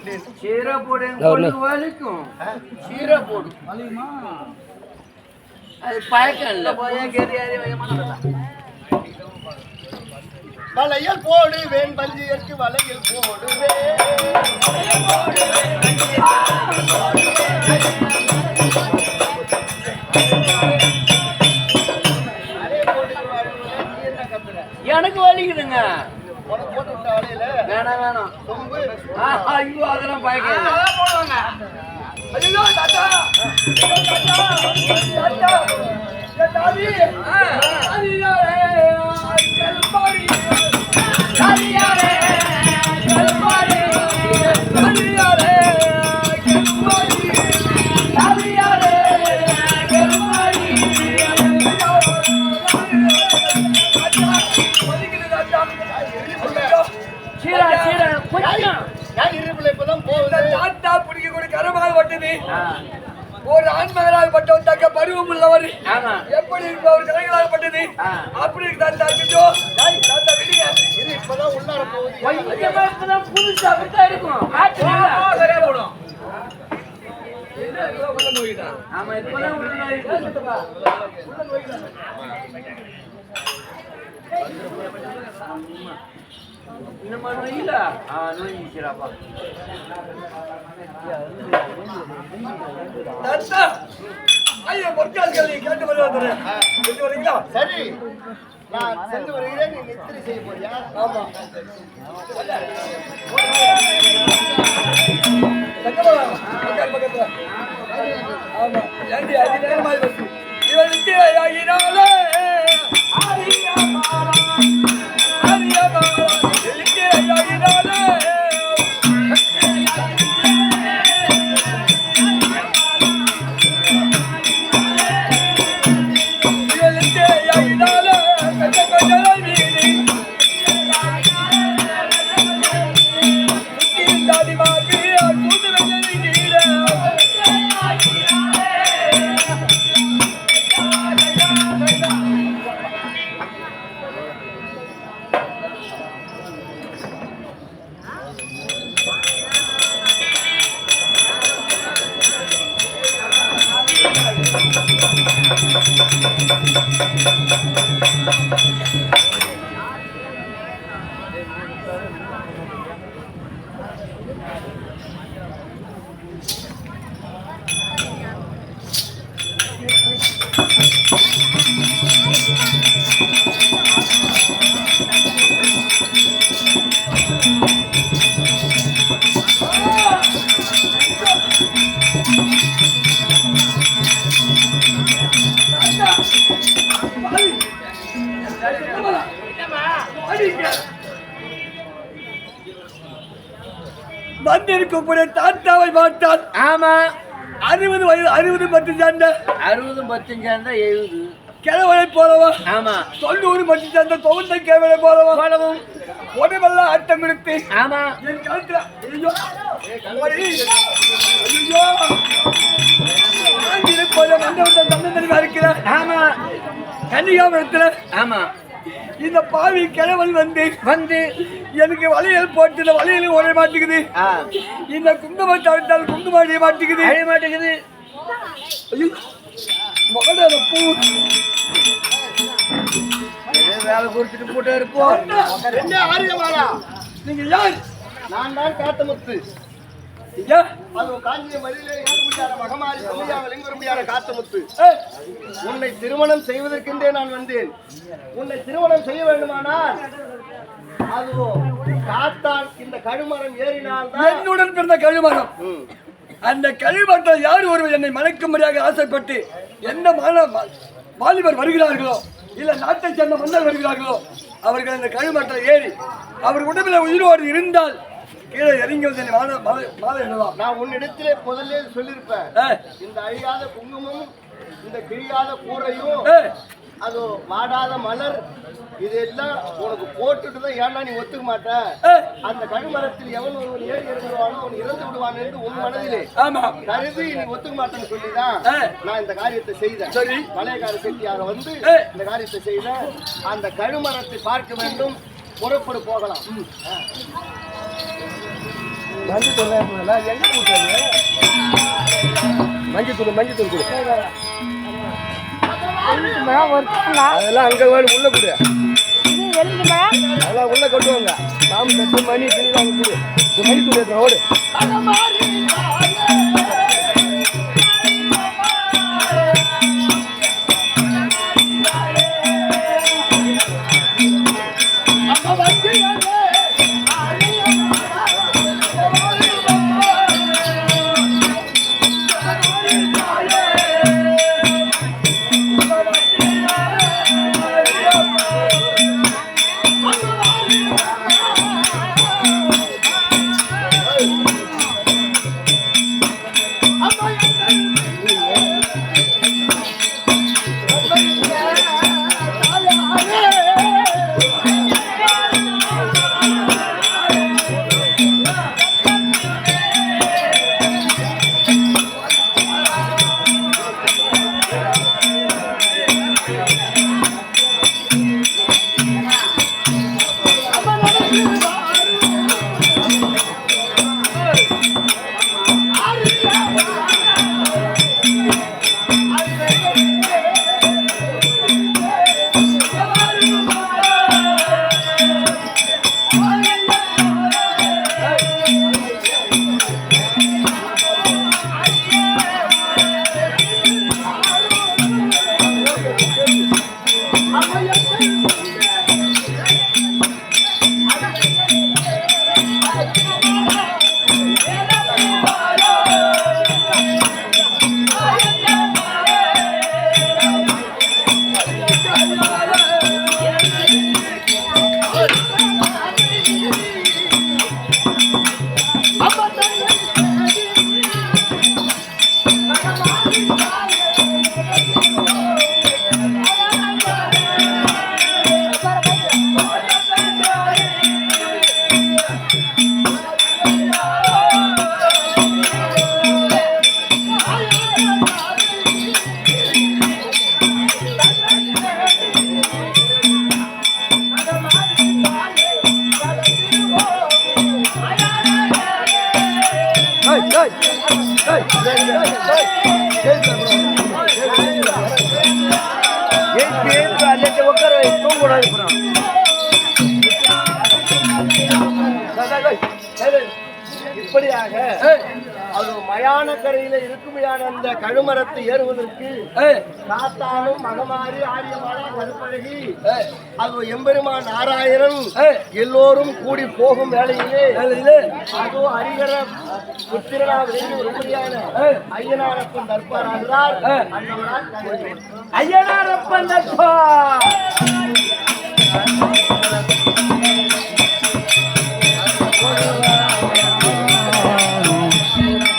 கொண்டேன். சீரை போடு வலிக்கும். சீரை போடு அது பழக்கம் இல்லை. வளையல் போடுவேன் பஞ்சியற்கு வளையல் போடுவேன். எனக்கு வலிக்குதுங்க. வேணாம் வேணாம் ஐயோ அதெல்லாம் பயக்க போடுவாங்க. ஒரு ஆண்மகனாகப்பட்டவன் தக்க பருவம் உள்ளவர் எப்படி இருப்பவர் கலைகளாகப்பட்டது அப்படி இப்பதான் உள்ளார போகுது. புதுசா அப்படித்தான் இருக்கும். ஆமா இப்பதான் இந்த மாதிரி நோயில நோய் நிற்கிறாப்பா. கேட்டு வருவீங்களா? சரி நான் சென்று வருகிறேன். நீ நித்திரை செய்ய போறியா? ஆமா பக்கத்துல ஆமா ஏண்டி அது நேரமாக வச்சு இவன் நித்திரையாகினாலே வந்திருக்கும் தாத்தாவை பார்த்தால் ஆமா 60 வயது 60 10 சேர்ந்த 60 10 சேர்ந்தா 70 கிழவனை போலவா? ஆமா 90 10 சேர்ந்த தொகுந்த கிழவனை போலவா? போலவும் உடம்பெல்லாம் ஆட்டம் எடுத்து ஆமா என் கழுத்துல ஐயோ ஐயோ இருக்கிற ஆமா கன்னிகாபுரத்துல ஆமா இந்த பாவி கிழவன் வந்து எனக்கு வளையல் போட்டு இந்த வளையல் ஒரே மாட்டேங்குது. இந்த குங்குமத்தை அவிட்டால் குங்குமம் அழிய மாட்டேங்குது. மகளோட பூ வேலை கொடுத்துட்டு போட்டே இருப்போம். நீங்க யார்? நான் தான் காத்தமுத்து. காத்தமுத்து உன்னை திருமணம் செய்வதற்கென்றே நான் வந்தேன். உன்னை திருமணம் செய்ய வேண்டுமானால் அதுவோ காத்தான் இந்த கழுமரம் ஏறினால் என்னுடன் பிறந்த கழுமரம். அந்த கழுமரத்தில் யார் ஒருவர் என்னை மணக்கும்படியாக ஆசைப்பட்டு எந்த வாலிபர் வருகிறார்களோ இல்ல நாட்டை சேர்ந்த மன்னர் வருகிறார்களோ அவர்கள் அந்த கழுமரத்தில் ஏறி அவர் உடம்பில் உயிரோடு இருந்தால் கீழே இறங்கி வந்து மாலை என்னலாம். நான் உன்னிடத்திலே முதல்ல சொல்லியிருப்பேன். இந்த அழியாத குங்குமம் இந்த கிழியாத கூரையும் அது வாடாத மலர் இதெல்லாம் உனக்கு போட்டுட்டு தான் ஏன்னா நீ ஒத்துக்க மாட்டேன். அந்த கழுமரத்தில் எவன் ஒருவன் ஏறி இறங்குவானோ அவன் இறந்து விடுவான் என்று உன் மனதிலே கருதி நீ ஒத்துக்க மாட்டேன்னு சொல்லிதான் நான் இந்த காரியத்தை செய்தேன். சரி பழையகார செட்டியாக வந்து இந்த காரியத்தை செய்தேன். அந்த கழுமரத்தை பார்க்க வேண்டும். புறப்படு போகலாம். மஞ்சள் தூள் எங்க கூட்டாது மஞ்சள் தூள் கொடு அதெல்லாம் அங்க வேணும் உள்ள கொடு அதெல்லாம் உள்ள கொட்டுவாங்க மாமு தட்டு மணி துணி அங்க கொடு மணி தூள் எடுத்து ஓடு இப்படியாக அது மயான கரையில இருக்குமையான அந்த கழுமரத்தை ஏறுவதற்கு காத்தாலும் மகமாரி ஆரியமானா கருப்பழகி அது எம்பெருமான் நாராயணன் எல்லோரும் கூடி போகும் வேளையிலே அதோ ஹரிகர புத்திரனா விரைந்து உருப்படியான ஐயனாரப்பன் தற்பாராகிறார். ஐயனாரப்பன் தற்பா